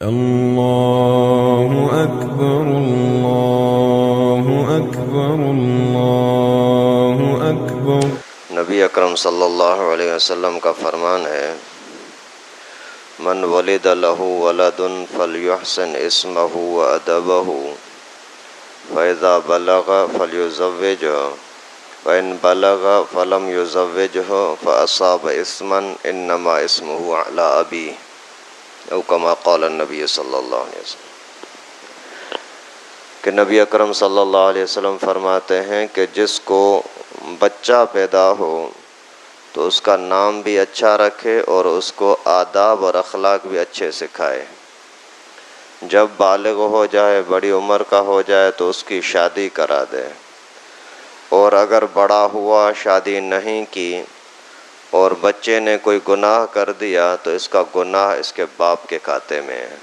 اللہ اکبر اللہ اکبر اللہ اکبر۔ نبی اکرم صلی اللہ علیہ وسلم کا فرمان ہے، من ولد لہ ولد فلیحسن اسمہ وادبہ فاذا بلغ فلیزوجہ وان بلغ فلم یزوجہ فاصاب اسما انما اسمہ علی ابیہ او کما قال النبی صلی اللہ علیہ وسلم، کہ نبی اکرم صلی اللہ علیہ وسلم فرماتے ہیں کہ جس کو بچہ پیدا ہو تو اس کا نام بھی اچھا رکھے اور اس کو آداب اور اخلاق بھی اچھے سکھائے۔ جب بالغ ہو جائے، بڑی عمر کا ہو جائے تو اس کی شادی کرا دے، اور اگر بڑا ہوا شادی نہیں کی اور بچے نے کوئی گناہ کر دیا تو اس کا گناہ اس کے باپ کے کھاتے میں ہے۔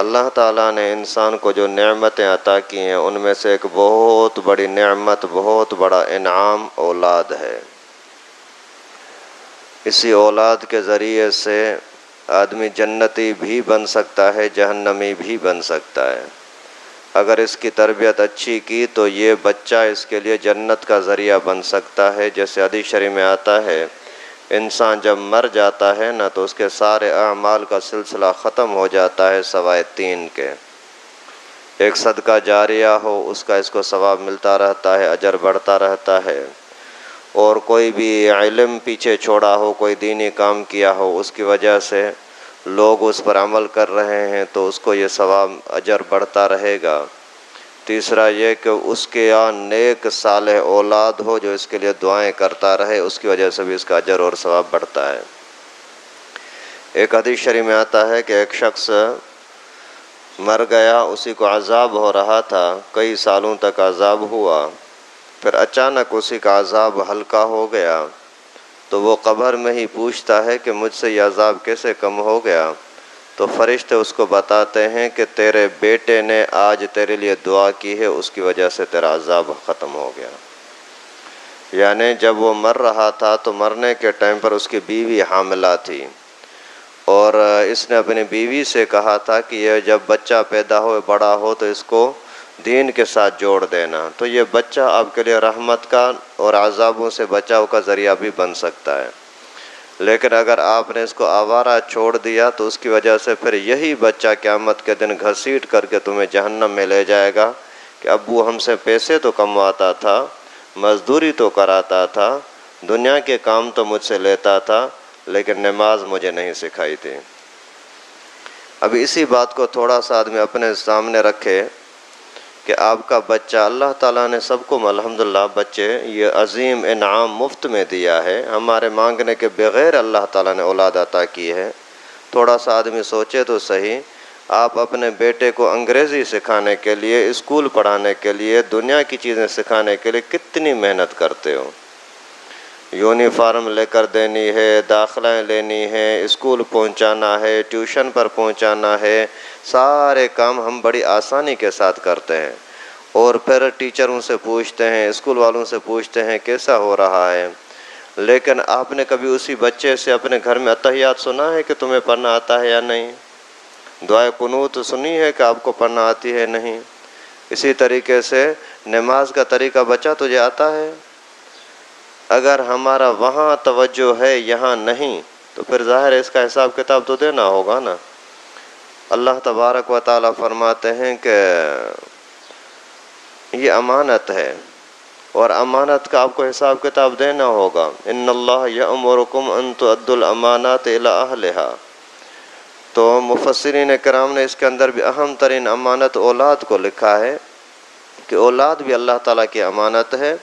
اللہ تعالیٰ نے انسان کو جو نعمتیں عطا کی ہیں ان میں سے ایک بہت بڑی نعمت، بہت بڑا انعام اولاد ہے۔ اسی اولاد کے ذریعے سے آدمی جنتی بھی بن سکتا ہے، جہنمی بھی بن سکتا ہے۔ اگر اس کی تربیت اچھی کی تو یہ بچہ اس کے لیے جنت کا ذریعہ بن سکتا ہے۔ جیسے حدیث شریف میں آتا ہے، انسان جب مر جاتا ہے نا تو اس کے سارے اعمال کا سلسلہ ختم ہو جاتا ہے سوائے تین کے۔ ایک صدقہ جاریہ ہو، اس کا اس کو ثواب ملتا رہتا ہے، اجر بڑھتا رہتا ہے، اور کوئی بھی علم پیچھے چھوڑا ہو، کوئی دینی کام کیا ہو، اس کی وجہ سے لوگ اس پر عمل کر رہے ہیں تو اس کو یہ ثواب اجر بڑھتا رہے گا۔ تیسرا یہ کہ اس کے یہاں نیک صالح اولاد ہو جو اس کے لیے دعائیں کرتا رہے، اس کی وجہ سے بھی اس کا اجر اور ثواب بڑھتا ہے۔ ایک حدیث شریف میں آتا ہے کہ ایک شخص مر گیا، اسی کو عذاب ہو رہا تھا، کئی سالوں تک عذاب ہوا، پھر اچانک اسی کا عذاب ہلکا ہو گیا تو وہ قبر میں ہی پوچھتا ہے کہ مجھ سے یہ عذاب کیسے کم ہو گیا؟ تو فرشتے اس کو بتاتے ہیں کہ تیرے بیٹے نے آج تیرے لیے دعا کی ہے، اس کی وجہ سے تیرا عذاب ختم ہو گیا۔ یعنی جب وہ مر رہا تھا تو مرنے کے ٹائم پر اس کی بیوی حاملہ تھی، اور اس نے اپنی بیوی سے کہا تھا کہ یہ جب بچہ پیدا ہو، بڑا ہو تو اس کو دین کے ساتھ جوڑ دینا، تو یہ بچہ آپ کے لیے رحمت کا اور عذابوں سے بچاؤ کا ذریعہ بھی بن سکتا ہے۔ لیکن اگر آپ نے اس کو آوارہ چھوڑ دیا تو اس کی وجہ سے پھر یہی بچہ قیامت کے دن گھسیٹ کر کے تمہیں جہنم میں لے جائے گا کہ ابو ہم سے پیسے تو کمواتا تھا، مزدوری تو کراتا تھا، دنیا کے کام تو مجھ سے لیتا تھا، لیکن نماز مجھے نہیں سکھائی تھی۔ اب اسی بات کو تھوڑا سا آدمی اپنے سامنے رکھے کہ آپ کا بچہ، اللہ تعالیٰ نے سب کو الحمدللہ بچے یہ عظیم انعام مفت میں دیا ہے، ہمارے مانگنے کے بغیر اللہ تعالیٰ نے اولاد عطا کی ہے۔ تھوڑا سا آدمی سوچے تو صحیح، آپ اپنے بیٹے کو انگریزی سکھانے کے لیے، اسکول پڑھانے کے لیے، دنیا کی چیزیں سکھانے کے لیے کتنی محنت کرتے ہو۔ یونیفارم لے کر دینی ہے، داخلیں لینی ہے، اسکول پہنچانا ہے، ٹیوشن پر پہنچانا ہے، سارے کام ہم بڑی آسانی کے ساتھ کرتے ہیں، اور پھر ٹیچروں سے پوچھتے ہیں، اسکول والوں سے پوچھتے ہیں کیسا ہو رہا ہے۔ لیکن آپ نے کبھی اسی بچے سے اپنے گھر میں اتحیات سنا ہے کہ تمہیں پڑھنا آتا ہے یا نہیں؟ دعائے قنوت سنی ہے کہ آپ کو پڑھنا آتی ہے؟ نہیں۔ اسی طریقے سے نماز کا طریقہ بچہ تجھے آتا ہے؟ اگر ہمارا وہاں توجہ ہے یہاں نہیں تو پھر ظاہر ہے اس کا حساب کتاب تو دینا ہوگا نا۔ اللہ تبارک و تعالیٰ فرماتے ہیں کہ یہ امانت ہے، اور امانت کا آپ کو حساب کتاب دینا ہوگا۔ ان اللہ یأمرکم ان تؤدوا الامانات الی اہلہا۔ تو مفسرین کرام نے اس کے اندر بھی اہم ترین امانت اولاد کو لکھا ہے کہ اولاد بھی اللہ تعالیٰ کی امانت ہے،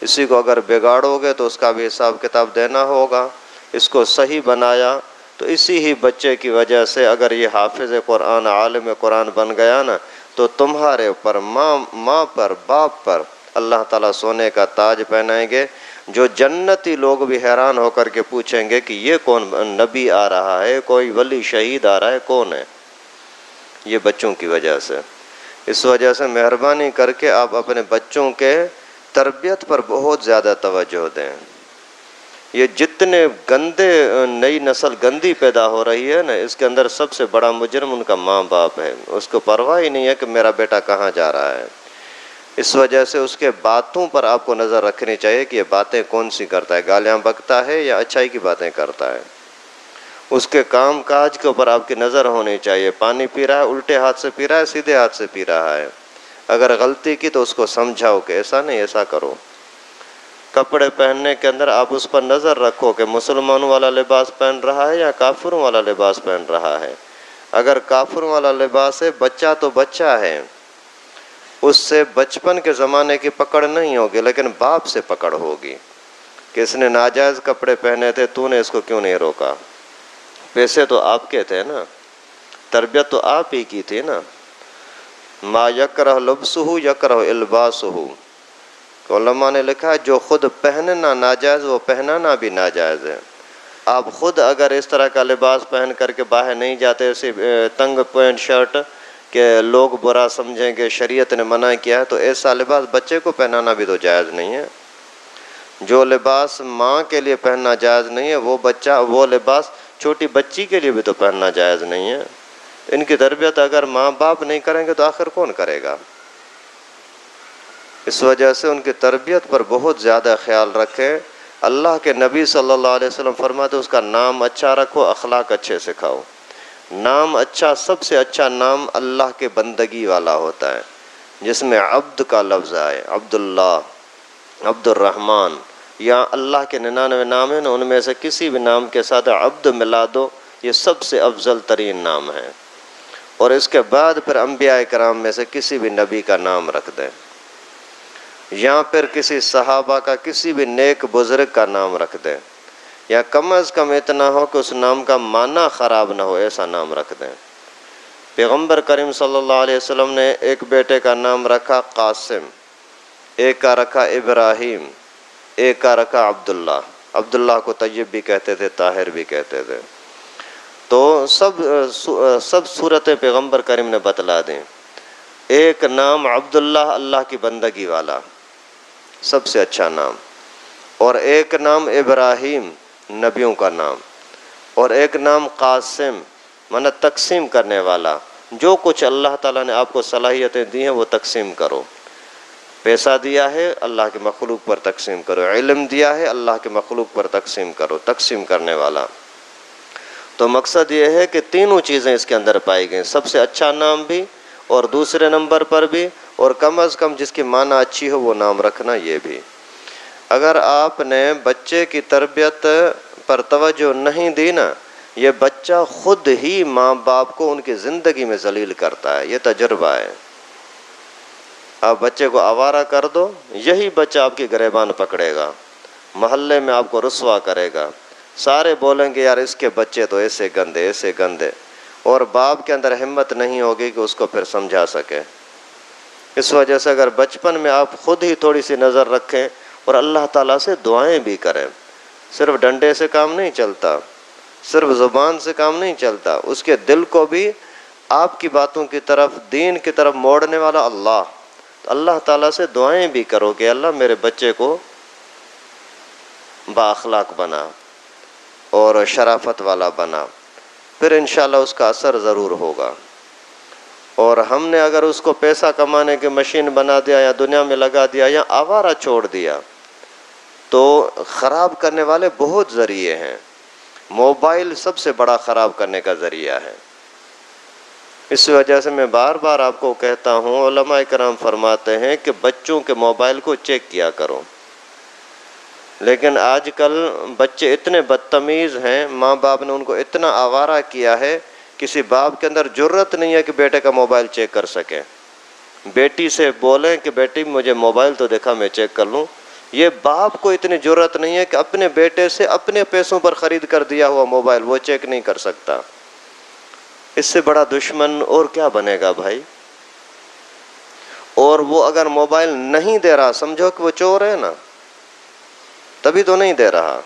اسی کو اگر بگاڑو گے تو اس کا بھی حساب کتاب دینا ہوگا۔ اس کو صحیح بنایا تو اسی ہی بچے کی وجہ سے اگر یہ حافظ قرآن، عالم قرآن بن گیا نا تو تمہارے اوپر، ماں پر، باپ پر اللہ تعالیٰ سونے کا تاج پہنائیں گے، جو جنتی لوگ بھی حیران ہو کر کے پوچھیں گے کہ یہ کون نبی آ رہا ہے، کوئی ولی شہید آ رہا ہے، کون ہے؟ یہ بچوں کی وجہ سے۔ اس وجہ سے مہربانی کر کے آپ اپنے بچوں کے تربیت پر بہت زیادہ توجہ دیں۔ یہ جتنے گندے نئی نسل گندی پیدا ہو رہی ہے نا، اس کے اندر سب سے بڑا مجرم ان کا ماں باپ ہے. اس کو پرواہ ہی نہیں ہے کہ میرا بیٹا کہاں جا رہا ہے. اس وجہ سے اس کے باتوں پر آپ کو نظر رکھنی چاہیے کہ یہ باتیں کون سی کرتا ہے، گالیاں بکتا ہے یا اچھائی کی باتیں کرتا ہے. اس کے کام کاج کے اوپر آپ کی نظر ہونی چاہیے. پانی پی رہا ہے الٹے ہاتھ سے پی رہا ہے سیدھے ہاتھ سے پی رہا ہے، اگر غلطی کی تو اس کو سمجھاؤ کہ ایسا نہیں ایسا کرو. کپڑے پہننے کے اندر آپ اس پر نظر رکھو کہ مسلمانوں والا لباس پہن رہا ہے یا کافروں والا لباس پہن رہا ہے. اگر کافروں والا لباس ہے، بچہ تو بچہ ہے، اس سے بچپن کے زمانے کی پکڑ نہیں ہوگی، لیکن باپ سے پکڑ ہوگی کہ اس نے ناجائز کپڑے پہنے تھے، تو نے اس کو کیوں نہیں روکا. پیسے تو آپ کے تھے نا، تربیت تو آپ ہی کی تھی نا. ما یکرہ لبسہ یکرہ الباسہ. علماء نے لکھا ہے جو خود پہننا ناجائز وہ پہنانا بھی ناجائز ہے. آپ خود اگر اس طرح کا لباس پہن کر کے باہر نہیں جاتے، ایسی تنگ پینٹ شرٹ کہ لوگ برا سمجھیں گے، شریعت نے منع کیا ہے، تو ایسا لباس بچے کو پہنانا بھی تو جائز نہیں ہے. جو لباس ماں کے لیے پہننا جائز نہیں ہے، وہ لباس چھوٹی بچی کے لیے بھی تو پہننا جائز نہیں ہے. ان کی تربیت اگر ماں باپ نہیں کریں گے تو آخر کون کرے گا؟ اس وجہ سے ان کی تربیت پر بہت زیادہ خیال رکھیں. اللہ کے نبی صلی اللہ علیہ وسلم فرماتے اس کا نام اچھا رکھو، اخلاق اچھے سکھاؤ. نام اچھا، سب سے اچھا نام اللہ کے بندگی والا ہوتا ہے، جس میں عبد کا لفظ آئے. عبداللہ، عبد الرحمن، یا اللہ کے 99 نام ہیں نا، ان میں سے کسی بھی نام کے ساتھ عبد ملا دو، یہ سب سے افضل ترین نام ہے. اور اس کے بعد پھر انبیاء کرام میں سے کسی بھی نبی کا نام رکھ دیں، یا پھر کسی صحابہ کا، کسی بھی نیک بزرگ کا نام رکھ دیں، یا کم از کم اتنا ہو کہ اس نام کا معنی خراب نہ ہو، ایسا نام رکھ دیں. پیغمبر کریم صلی اللہ علیہ وسلم نے ایک بیٹے کا نام رکھا قاسم، ایک کا رکھا ابراہیم، ایک کا رکھا عبداللہ. عبداللہ کو طیب بھی کہتے تھے، طاہر بھی کہتے تھے. تو سب صورتیں پیغمبر کریم نے بتلا دیں. ایک نام عبداللہ، اللہ کی بندگی والا، سب سے اچھا نام. اور ایک نام ابراہیم، نبیوں کا نام. اور ایک نام قاسم، مانا تقسیم کرنے والا. جو کچھ اللہ تعالیٰ نے آپ کو صلاحیتیں دی ہیں وہ تقسیم کرو. پیسہ دیا ہے، اللہ کے مخلوق پر تقسیم کرو. علم دیا ہے، اللہ کے مخلوق پر تقسیم کرو. تقسیم کرنے والا. تو مقصد یہ ہے کہ تینوں چیزیں اس کے اندر پائی گئیں، سب سے اچھا نام بھی، اور دوسرے نمبر پر بھی، اور کم از کم جس کی معنی اچھی ہو وہ نام رکھنا یہ بھی. اگر آپ نے بچے کی تربیت پر توجہ نہیں دی نا، یہ بچہ خود ہی ماں باپ کو ان کی زندگی میں ذلیل کرتا ہے. یہ تجربہ ہے. آپ بچے کو آوارہ کر دو، یہی بچہ آپ کی گریبان پکڑے گا، محلے میں آپ کو رسوا کرے گا. سارے بولیں گے یار اس کے بچے تو ایسے گندے ایسے گندے، اور باپ کے اندر ہمت نہیں ہوگی کہ اس کو پھر سمجھا سکے. اس وجہ سے اگر بچپن میں آپ خود ہی تھوڑی سی نظر رکھیں اور اللہ تعالیٰ سے دعائیں بھی کریں. صرف ڈنڈے سے کام نہیں چلتا، صرف زبان سے کام نہیں چلتا، اس کے دل کو بھی آپ کی باتوں کی طرف، دین کی طرف موڑنے والا اللہ. اللہ تعالیٰ سے دعائیں بھی کرو کہ اللہ میرے بچے کو با اخلاق بنا اور شرافت والا بنا، پھر انشاءاللہ اس کا اثر ضرور ہوگا. اور ہم نے اگر اس کو پیسہ کمانے کی مشین بنا دیا یا دنیا میں لگا دیا یا آوارہ چھوڑ دیا تو خراب کرنے والے بہت ذریعے ہیں. موبائل سب سے بڑا خراب کرنے کا ذریعہ ہے. اس وجہ سے میں بار بار آپ کو کہتا ہوں، علماء کرام فرماتے ہیں کہ بچوں کے موبائل کو چیک کیا کرو. لیکن آج کل بچے اتنے بدتمیز ہیں، ماں باپ نے ان کو اتنا آوارہ کیا ہے، کسی باپ کے اندر جرت نہیں ہے کہ بیٹے کا موبائل چیک کر سکے. بیٹی سے بولیں کہ بیٹی مجھے موبائل تو دیکھا میں چیک کر لوں. یہ باپ کو اتنی جرت نہیں ہے کہ اپنے بیٹے سے اپنے پیسوں پر خرید کر دیا ہوا موبائل وہ چیک نہیں کر سکتا. اس سے بڑا دشمن اور کیا بنے گا بھائی؟ اور وہ اگر موبائل نہیں دے رہا، سمجھو کہ وہ چور ہے نا، تبھی تو نہیں دے رہا.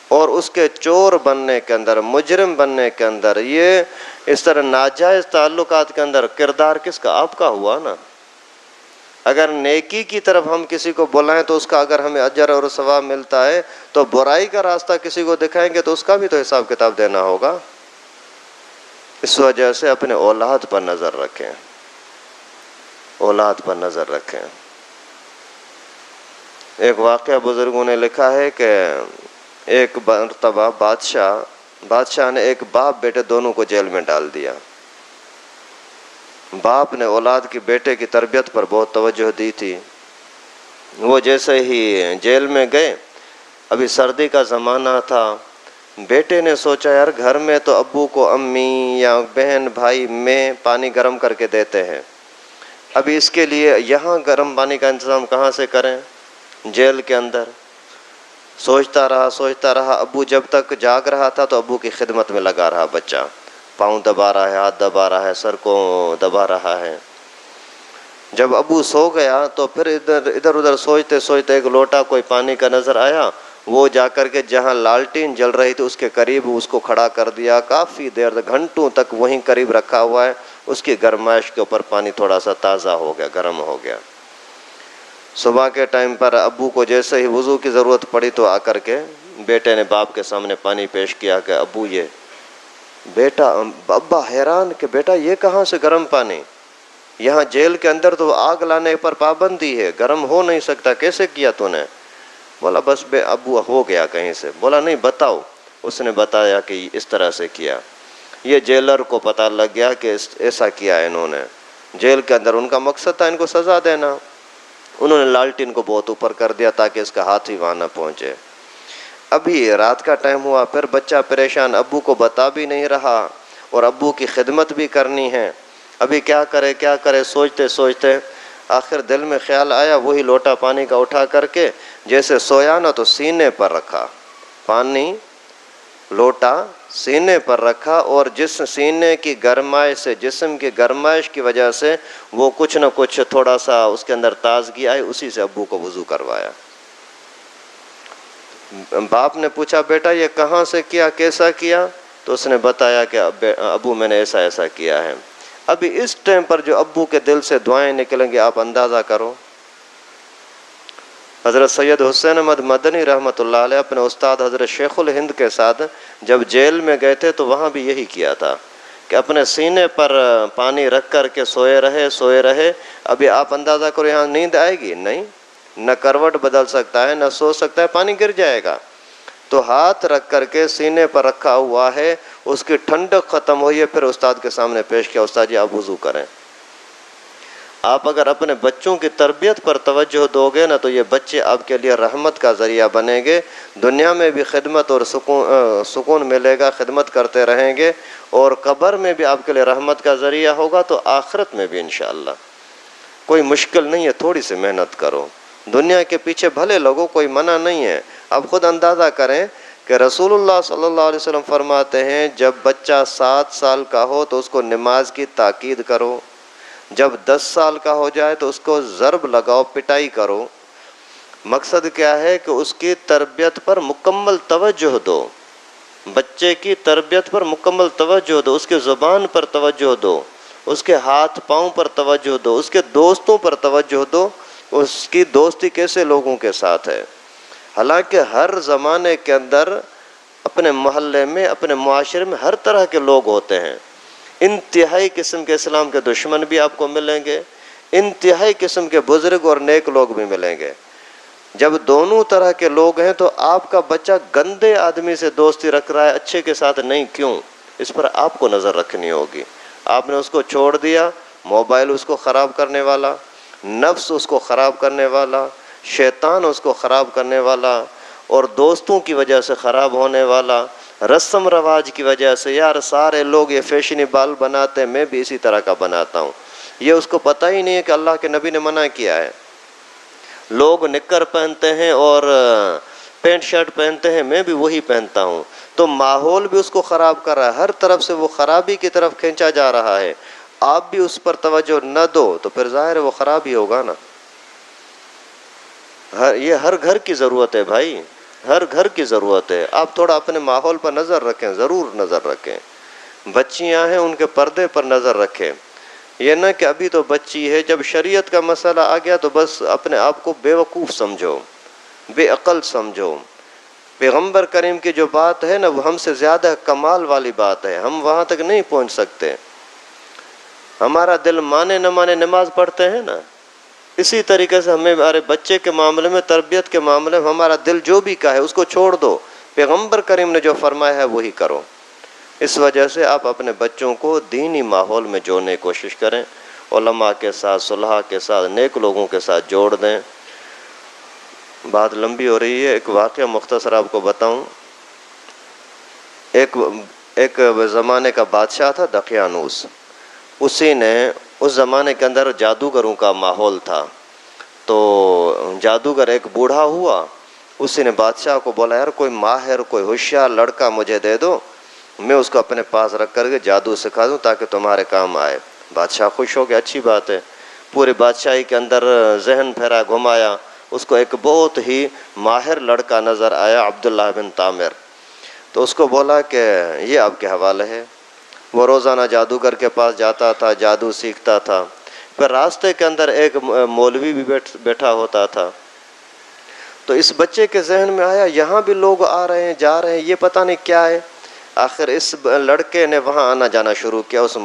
اور اس کے چور بننے کے اندر، مجرم بننے کے اندر، یہ اس طرح ناجائز تعلقات کے اندر کردار کس کا؟ آپ کا ہوا نا. اگر نیکی کی طرف ہم کسی کو بلائیں تو اس کا اگر ہمیں اجر اور ثواب ملتا ہے، تو برائی کا راستہ کسی کو دکھائیں گے تو اس کا بھی تو حساب کتاب دینا ہوگا۔ اس وجہ سے اپنے اولاد پر نظر رکھیں، اولاد پر نظر رکھیں۔ ایک واقعہ بزرگوں نے لکھا ہے کہ ایک مرتبہ بادشاہ نے ایک باپ بیٹے دونوں کو جیل میں ڈال دیا۔ باپ نے اولاد کی بیٹے کی تربیت پر بہت توجہ دی تھی۔ وہ جیسے ہی جیل میں گئے، ابھی سردی کا زمانہ تھا، بیٹے نے سوچا یار گھر میں تو ابو کو امی یا بہن بھائی میں پانی گرم کر کے دیتے ہیں، ابھی اس کے لیے یہاں گرم پانی کا انتظام کہاں سے کریں جیل کے اندر۔ سوچتا رہا، ابو جب تک جاگ رہا تھا تو ابو کی خدمت میں لگا رہا بچہ، پاؤں دبا رہا ہے، ہاتھ دبا رہا ہے، سر کو دبا رہا ہے۔ جب ابو سو گیا تو پھر ادھر ادھر سوچتے ایک لوٹا کوئی پانی کا نظر آیا، وہ جا کر کے جہاں لالٹین جل رہی تھی اس کے قریب اس کو کھڑا کر دیا، کافی دیر تک گھنٹوں تک وہیں قریب رکھا ہوا ہے، اس کی گرمائش کے اوپر پانی تھوڑا سا تازہ ہو گیا، گرم ہو گیا۔ صبح کے ٹائم پر ابو کو جیسے ہی وضو کی ضرورت پڑی تو آ کر کے بیٹے نے باپ کے سامنے پانی پیش کیا کہ ابو یہ۔ بیٹا ابا حیران کہ بیٹا یہ کہاں سے گرم پانی، یہاں جیل کے اندر تو آگ لانے پر پابندی ہے، گرم ہو نہیں سکتا، کیسے کیا تو نے؟ بولا بس ابو ہو گیا کہیں سے۔ بولا نہیں بتاؤ۔ اس نے بتایا کہ اس طرح سے کیا۔ یہ جیلر کو پتہ لگ گیا کہ ایسا کیا ہے انہوں نے، جیل کے اندر ان کا مقصد تھا ان کو سزا دینا۔ انہوں نے لالٹین کو بہت اوپر کر دیا تاکہ اس کا ہاتھ ہی وہاں نہ پہنچے۔ ابھی رات کا ٹائم ہوا، پھر بچہ پریشان، ابو کو بتا بھی نہیں رہا اور ابو کی خدمت بھی کرنی ہے، ابھی کیا کرے سوچتے آخر دل میں خیال آیا، وہی لوٹا پانی کا اٹھا کر کے جیسے سویا نا تو سینے پر رکھا، پانی لوٹا سینے پر رکھا، اور جس سینے کی گرمائش سے، جسم کی گرمائش کی وجہ سے وہ کچھ نہ کچھ تھوڑا سا اس کے اندر تازگی آئی، اسی سے ابو کو وضو کروایا۔ باپ نے پوچھا بیٹا یہ کہاں سے کیا، کیسا کیا؟ تو اس نے بتایا کہ ابو میں نے ایسا کیا ہے۔ ابھی اس ٹائم پر جو ابو کے دل سے دعائیں نکلیں گی آپ اندازہ کرو۔ حضرت سید حسین احمد مدنی رحمۃ اللہ علیہ اپنے استاد حضرت شیخ الہند کے ساتھ جب جیل میں گئے تھے تو وہاں بھی یہی کیا تھا کہ اپنے سینے پر پانی رکھ کر کے سوئے رہے۔ ابھی آپ اندازہ کرو یہاں نیند آئے گی نہیں، نہ کروٹ بدل سکتا ہے، نہ سو سکتا ہے، پانی گر جائے گا۔ تو ہاتھ رکھ کر کے سینے پر رکھا ہوا ہے، اس کی ٹھنڈک ختم ہوئی ہے، پھر استاد کے سامنے پیش کیا، استاد جی آپ وضو کریں۔ آپ اگر اپنے بچوں کی تربیت پر توجہ دو گے نا تو یہ بچے آپ کے لیے رحمت کا ذریعہ بنیں گے، دنیا میں بھی خدمت اور سکون ملے گا، خدمت کرتے رہیں گے، اور قبر میں بھی آپ کے لیے رحمت کا ذریعہ ہوگا، تو آخرت میں بھی انشاءاللہ۔ کوئی مشکل نہیں ہے، تھوڑی سی محنت کرو، دنیا کے پیچھے بھلے لوگوں کوئی منع نہیں ہے۔ اب خود اندازہ کریں کہ رسول اللہ صلی اللہ علیہ وسلم فرماتے ہیں جب بچہ 7 سال کا ہو تو اس کو نماز کی تاکید کرو، جب 10 سال کا ہو جائے تو اس کو ضرب لگاؤ، پٹائی کرو۔ مقصد کیا ہے کہ اس کی تربیت پر مکمل توجہ دو، بچے کی تربیت پر مکمل توجہ دو، اس کے زبان پر توجہ دو، اس کے ہاتھ پاؤں پر توجہ دو، اس کے دوستوں پر توجہ دو، اس کی دوستی کیسے لوگوں کے ساتھ ہے۔ حالانکہ ہر زمانے کے اندر اپنے محلے میں، اپنے معاشرے میں ہر طرح کے لوگ ہوتے ہیں، انتہائی قسم کے اسلام کے دشمن بھی آپ کو ملیں گے، انتہائی قسم کے بزرگ اور نیک لوگ بھی ملیں گے۔ جب دونوں طرح کے لوگ ہیں تو آپ کا بچہ گندے آدمی سے دوستی رکھ رہا ہے، اچھے کے ساتھ نہیں، کیوں؟ اس پر آپ کو نظر رکھنی ہوگی۔ آپ نے اس کو چھوڑ دیا، موبائل اس کو خراب کرنے والا، نفس اس کو خراب کرنے والا، شیطان اس کو خراب کرنے والا، اور دوستوں کی وجہ سے خراب ہونے والا، رسم رواج کی وجہ سے، یار سارے لوگ یہ فیشنی بال بناتے ہیں میں بھی اسی طرح کا بناتا ہوں، یہ اس کو پتہ ہی نہیں ہے کہ اللہ کے نبی نے منع کیا ہے۔ لوگ نکر پہنتے ہیں اور پینٹ شرٹ پہنتے ہیں، میں بھی وہی پہنتا ہوں، تو ماحول بھی اس کو خراب کر رہا ہے، ہر طرف سے وہ خرابی کی طرف کھینچا جا رہا ہے۔ آپ بھی اس پر توجہ نہ دو تو پھر ظاہر ہے وہ خراب ہی ہوگا نا۔ یہ ہر گھر کی ضرورت ہے بھائی، ہر گھر کی ضرورت ہے۔ آپ تھوڑا اپنے ماحول پر نظر رکھیں، ضرور نظر رکھیں۔ بچیاں ہیں ان کے پردے پر نظر رکھیں، یہ نہ کہ ابھی تو بچی ہے، جب شریعت کا مسئلہ آ گیا تو بس اپنے آپ کو بے وقوف سمجھو، بے عقل سمجھو۔ پیغمبر کریم کی جو بات ہے نا وہ ہم سے زیادہ کمال والی بات ہے، ہم وہاں تک نہیں پہنچ سکتے۔ ہمارا دل مانے نہ مانے نماز پڑھتے ہیں نا، اسی طریقے سے ہمیں ہمارے بچے کے معاملے میں، تربیت کے معاملے میں ہمارا دل جو بھی کہے اس کو چھوڑ دو، پیغمبر کریم نے جو فرمایا ہے وہی کرو۔ اس وجہ سے آپ اپنے بچوں کو دینی ماحول میں جوڑنے کی کوشش کریں، علماء کے ساتھ، صلحاء کے ساتھ، نیک لوگوں کے ساتھ جوڑ دیں۔ بات لمبی ہو رہی ہے، ایک واقعہ مختصر آپ کو بتاؤں۔ ایک زمانے کا بادشاہ تھا دقیانوس، اسی نے اس زمانے کے اندر جادوگروں کا ماحول تھا، تو جادوگر ایک بوڑھا ہوا، اسی نے بادشاہ کو بولا یار کوئی ماہر، کوئی ہوشیار لڑکا مجھے دے دو، میں اس کو اپنے پاس رکھ کر کے جادو سکھا دوں تاکہ تمہارے کام آئے۔ بادشاہ خوش ہو گیا، اچھی بات ہے۔ پورے بادشاہی کے اندر ذہن پھیرا، گھمایا، اس کو ایک بہت ہی ماہر لڑکا نظر آیا، عبداللہ بن تامر، تو اس کو بولا کہ یہ آپ کے حوالے ہے۔ وہ روزانہ جادوگر کے پاس جاتا تھا، جادو سیکھتا تھا۔ پھر راستے کے اندر ایک مولوی بھی بیٹھا ہوتا تھا، تو اس بچے کے ذہن میں آیا یہاں بھی لوگ آ رہے ہیں جا رہے ہیں، یہ پتہ نہیں کیا ہے۔ آخر اس لڑکے نے وہاں آنا جانا شروع کیا، اس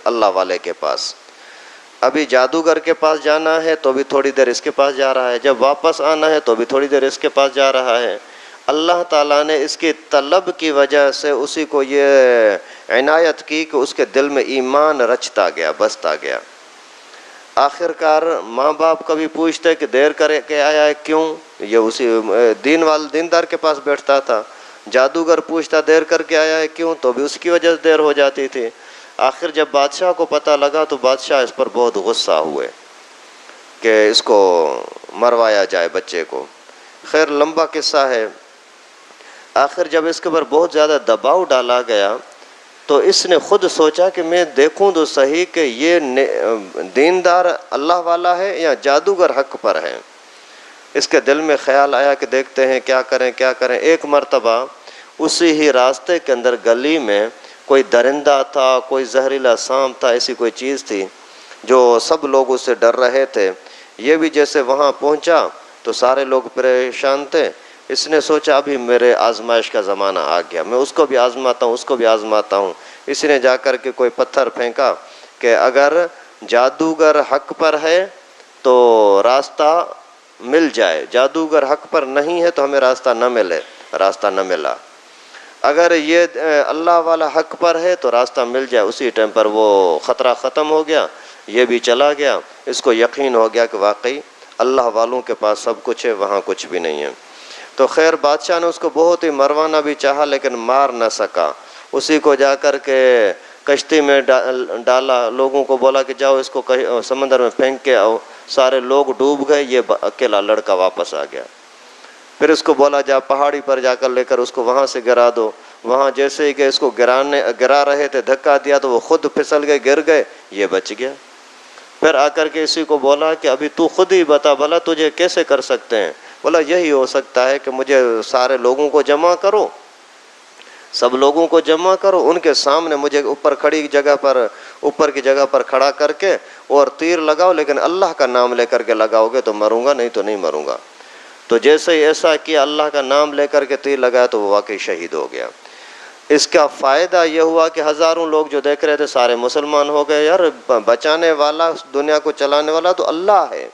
اللہ والے کے پاس۔ ابھی جادوگر کے پاس جانا ہے تو بھی تھوڑی دیر اس کے پاس جا رہا ہے، جب واپس آنا ہے تو بھی تھوڑی دیر اس کے پاس جا رہا ہے۔ اللہ تعالیٰ نے اس کی طلب کی وجہ سے اسی کو یہ عنایت کی کہ اس کے دل میں ایمان رچتا گیا، بستا گیا۔ آخر کار ماں باپ کبھی پوچھتے کہ دیر کر کے آیا ہے کیوں، یہ اسی دیندار کے پاس بیٹھتا تھا۔ جادوگر پوچھتا دیر کر کے آیا ہے کیوں، تو بھی اس کی وجہ سے دیر ہو جاتی تھی۔ آخر جب بادشاہ کو پتہ لگا تو بادشاہ اس پر بہت غصہ ہوئے کہ اس کو مروایا جائے بچے کو۔ خیر لمبا قصہ ہے۔ آخر جب اس کے اوپر بہت زیادہ دباؤ ڈالا گیا تو اس نے خود سوچا کہ میں دیکھوں تو صحیح کہ یہ دیندار اللہ والا ہے یا جادوگر حق پر ہے۔ اس کے دل میں خیال آیا کہ دیکھتے ہیں کیا کریں۔ ایک مرتبہ اسی ہی راستے کے اندر گلی میں کوئی درندہ تھا، کوئی زہریلا سانپ تھا، ایسی کوئی چیز تھی جو سب لوگ اس سے ڈر رہے تھے۔ یہ بھی جیسے وہاں پہنچا تو سارے لوگ پریشان تھے۔ اس نے سوچا ابھی میرے آزمائش کا زمانہ آ گیا، میں اس کو بھی آزماتا ہوں۔ اس نے جا کر کے کوئی پتھر پھینکا کہ اگر جادوگر حق پر ہے تو راستہ مل جائے، جادوگر حق پر نہیں ہے تو ہمیں راستہ نہ ملے۔ راستہ نہ ملا۔ اگر یہ اللہ والا حق پر ہے تو راستہ مل جائے۔ اسی ٹائم پر وہ خطرہ ختم ہو گیا، یہ بھی چلا گیا۔ اس کو یقین ہو گیا کہ واقعی اللہ والوں کے پاس سب کچھ ہے، وہاں کچھ بھی نہیں ہے۔ تو خیر بادشاہ نے اس کو بہت ہی مروانا بھی چاہا لیکن مار نہ سکا۔ اسی کو جا کر کے کشتی میں ڈالا، لوگوں کو بولا کہ جاؤ اس کو سمندر میں پھینک کے آؤ۔ سارے لوگ ڈوب گئے، یہ اکیلا لڑکا واپس آ گیا۔ پھر اس کو بولا جا پہاڑی پر جا کر لے کر اس کو وہاں سے گرا دو۔ وہاں جیسے ہی کہ اس کو گرا رہے تھے، دھکا دیا تو وہ خود پھسل گئے، گر گئے، یہ بچ گیا۔ پھر آ کر کے اسی کو بولا کہ ابھی تو خود ہی بتا بھلا تجھے کیسے کر سکتے ہیں؟ بولا یہی ہو سکتا ہے کہ مجھے سارے لوگوں کو جمع کرو، سب لوگوں کو جمع کرو، ان کے سامنے مجھے اوپر کی جگہ پر کھڑا کر کے اور تیر لگاؤ، لیکن اللہ کا نام لے کر کے لگاؤ گے تو مروں گا، نہیں تو نہیں مروں گا۔ تو جیسے ہی ایسا کیا، اللہ کا نام لے کر کے تیر لگایا تو وہ واقعی شہید ہو گیا۔ اس کا فائدہ یہ ہوا کہ ہزاروں لوگ جو دیکھ رہے تھے سارے مسلمان ہو گئے۔ یار بچانے والا، دنیا کو چلانے والا تو اللہ ہے،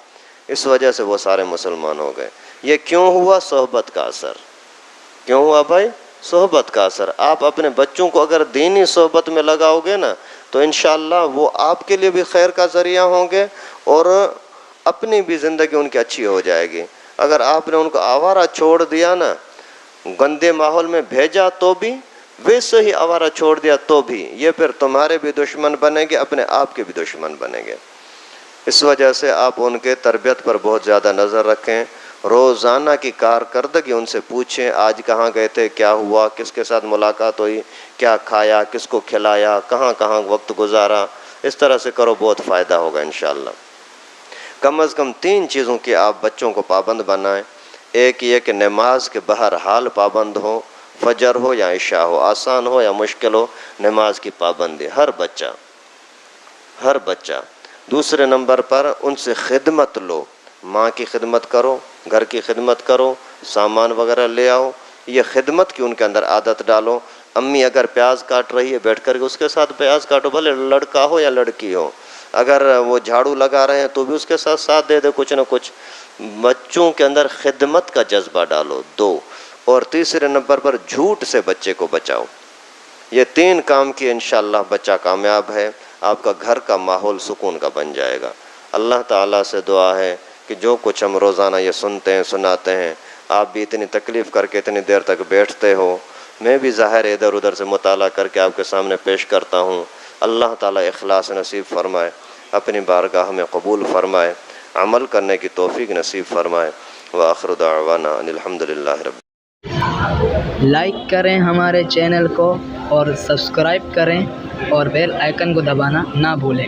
اس وجہ سے وہ سارے مسلمان ہو گئے۔ یہ کیوں ہوا؟ صحبت کا اثر۔ کیوں ہوا بھائی؟ صحبت کا اثر۔ آپ اپنے بچوں کو اگر دینی صحبت میں لگاؤ گے نا تو انشاءاللہ وہ آپ کے لیے بھی خیر کا ذریعہ ہوں گے اور اپنی بھی زندگی ان کی اچھی ہو جائے گی۔ اگر آپ نے ان کو آوارہ چھوڑ دیا نا، گندے ماحول میں بھیجا تو بھی، ویسے ہی آوارہ چھوڑ دیا تو بھی، یہ پھر تمہارے بھی دشمن بنیں گے، اپنے آپ کے بھی دشمن بنیں گے۔ اس وجہ سے آپ ان کے تربیت پر بہت زیادہ نظر رکھیں۔ روزانہ کی کارکردگی ان سے پوچھیں، آج کہاں گئے تھے، کیا ہوا، کس کے ساتھ ملاقات ہوئی، کیا کھایا، کس کو کھلایا، کہاں کہاں وقت گزارا۔ اس طرح سے کرو، بہت فائدہ ہوگا انشاءاللہ۔ کم از کم 3 چیزوں کی آپ بچوں کو پابند بنائیں۔ ایک یہ کہ نماز کے بہرحال پابند ہو، فجر ہو یا عشاء ہو، آسان ہو یا مشکل ہو، نماز کی پابندی ہر بچہ دوسرے نمبر پر ان سے خدمت لو، ماں کی خدمت کرو، گھر کی خدمت کرو، سامان وغیرہ لے آؤ، یہ خدمت کی ان کے اندر عادت ڈالو۔ امی اگر پیاز کاٹ رہی ہے بیٹھ کر کے اس کے ساتھ پیاز کاٹو، بھلے لڑکا ہو یا لڑکی ہو، اگر وہ جھاڑو لگا رہے ہیں تو بھی اس کے ساتھ ساتھ دے دے کچھ نہ کچھ۔ بچوں کے اندر خدمت کا جذبہ ڈالو، دو۔ اور تیسرے نمبر پر جھوٹ سے بچے کو بچاؤ۔ یہ 3 کام کی انشاءاللہ بچہ کامیاب ہے، آپ کا گھر کا ماحول سکون کا بن جائے گا۔ اللہ تعالیٰ سے دعا ہے کہ جو کچھ ہم روزانہ یہ سنتے ہیں سناتے ہیں، آپ بھی اتنی تکلیف کر کے اتنی دیر تک بیٹھتے ہو، میں بھی ظاہر ادھر ادھر سے مطالعہ کر کے آپ کے سامنے پیش کرتا ہوں۔ اللہ تعالیٰ اخلاص نصیب فرمائے، اپنی بارگاہ میں قبول فرمائے، عمل کرنے کی توفیق نصیب فرمائے۔ وآخر دعوانا ان الحمدللہ رب۔ لائک کریں ہمارے چینل کو اور سبسکرائب کریں اور بیل آئیکن کو دبانا نہ بھولیں۔